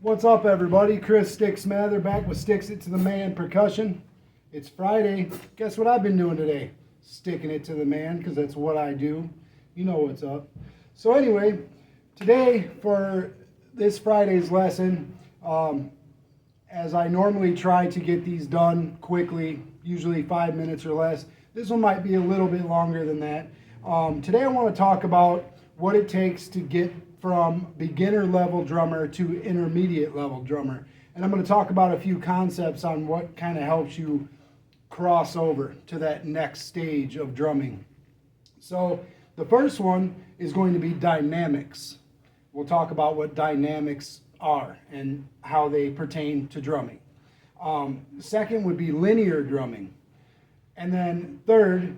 What's up, everybody? Chris Sticks Mather back with Sticks It to the Man Percussion. It's Friday. Guess what I've been doing today? Sticking it to the man, because that's what I do. You know what's up. So anyway, today for this Friday's lesson, as I normally try to get these done quickly, usually 5 minutes or less, this one might be a little bit longer than that. Today I want to talk about what it takes to get from beginner level drummer to intermediate level drummer. And I'm going to talk about a few concepts on what kind of helps you cross over to that next stage of drumming. So the first one is going to be dynamics. We'll talk about what dynamics are and how they pertain to drumming. Second would be linear drumming. And then third,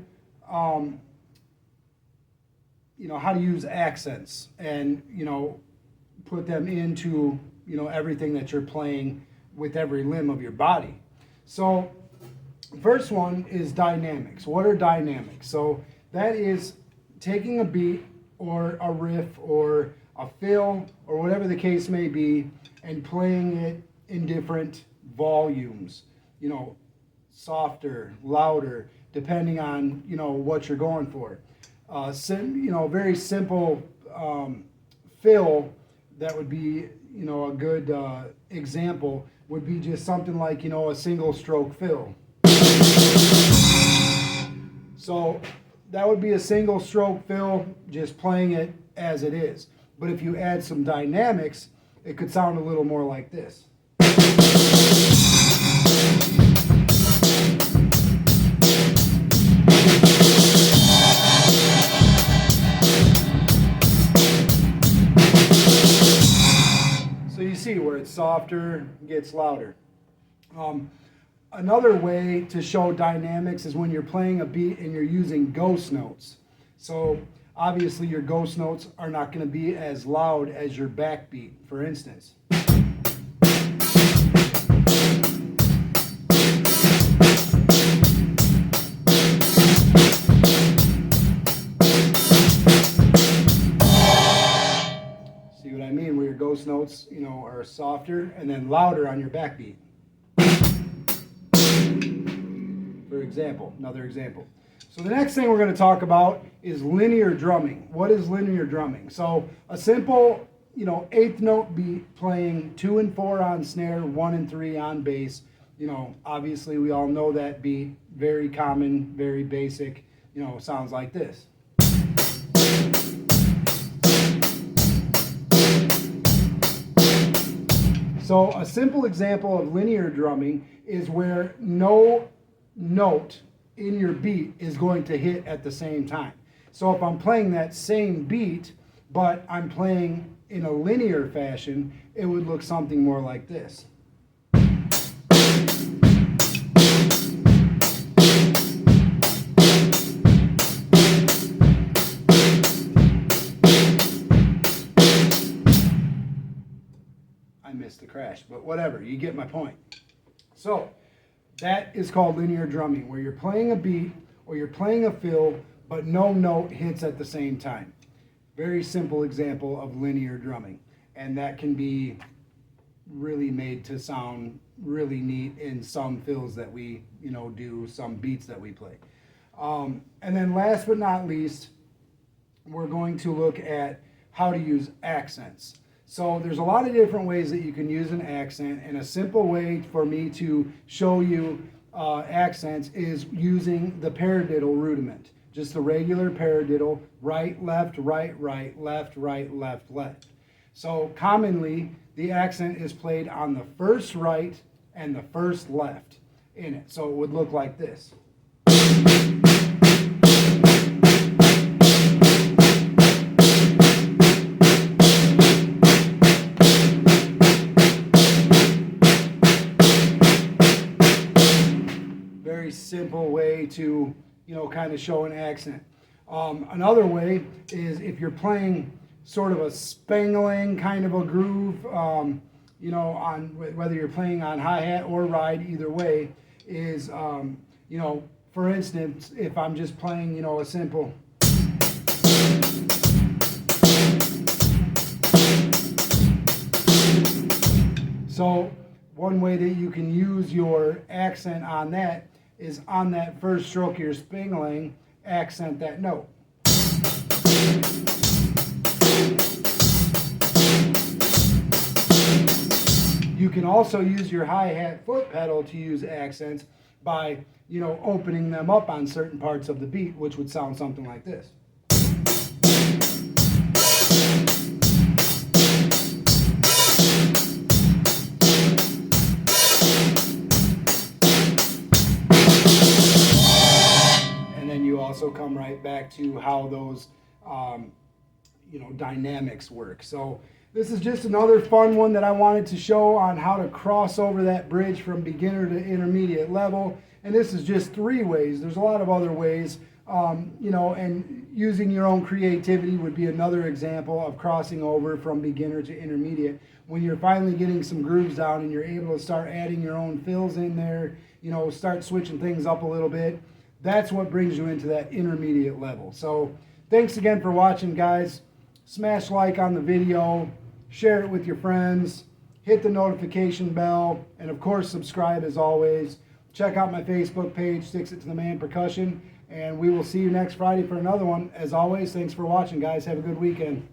how to use accents and, put them into, everything that you're playing with every limb of your body. So first one is dynamics. What are dynamics? So that is taking a beat or a riff or a fill or whatever the case may be and playing it in different volumes, softer, louder, depending on, what you're going for. Very simple fill that would be, a good example would be just something like, a single stroke fill. So that would be a single stroke fill, just playing it as it is. But if you add some dynamics, it could sound a little more like this. Where it's softer, gets louder. Another way to show dynamics is when you're playing a beat and you're using ghost notes. So obviously your ghost notes are not going to be as loud as your backbeat, for instance. Ghost notes, are softer and then louder on your backbeat. For example, another example. So the next thing we're going to talk about is linear drumming. What is linear drumming? So a simple, eighth note beat playing 2 and 4 on snare, 1 and 3 on bass. Obviously we all know that beat. Very common, very basic. Sounds like this. So a simple example of linear drumming is where no note in your beat is going to hit at the same time. So if I'm playing that same beat, but I'm playing in a linear fashion, it would look something more like this. The crash, but whatever, you get my point. So that is called linear drumming, where you're playing a beat or you're playing a fill, but no note hits at the same time. Very simple example of linear drumming, and that can be really made to sound really neat in some fills that we do, some beats that we play. And then last but not least, we're going to look at how to use accents. So there's a lot of different ways that you can use an accent, and a simple way for me to show you accents is using the paradiddle rudiment. Just the regular paradiddle, right, left, left, left. So commonly, the accent is played on the first right and the first left in it. So it would look like this. Simple way to kind of show an accent. Another way is if you're playing sort of a spangling kind of a groove, on whether you're playing on hi-hat or ride, either way, is for instance, if I'm just playing a simple So one way that you can use your accent on that is on that first stroke of your spingling, accent that note. You can also use your hi-hat foot pedal to use accents by, opening them up on certain parts of the beat, which would sound something like this. And then you also come right back to how those, dynamics work. So this is just another fun one that I wanted to show on how to cross over that bridge from beginner to intermediate level. And this is just 3 ways. There's a lot of other ways, and using your own creativity would be another example of crossing over from beginner to intermediate. When you're finally getting some grooves down and you're able to start adding your own fills in there, start switching things up a little bit, that's what brings you into that intermediate level. So thanks again for watching, guys. Smash like on the video, share it with your friends, hit the notification bell, and of course subscribe as always. Check out my Facebook page, Sticks It to the Man Percussion, and we will see you next Friday for another one. As always, thanks for watching, guys. Have a good weekend.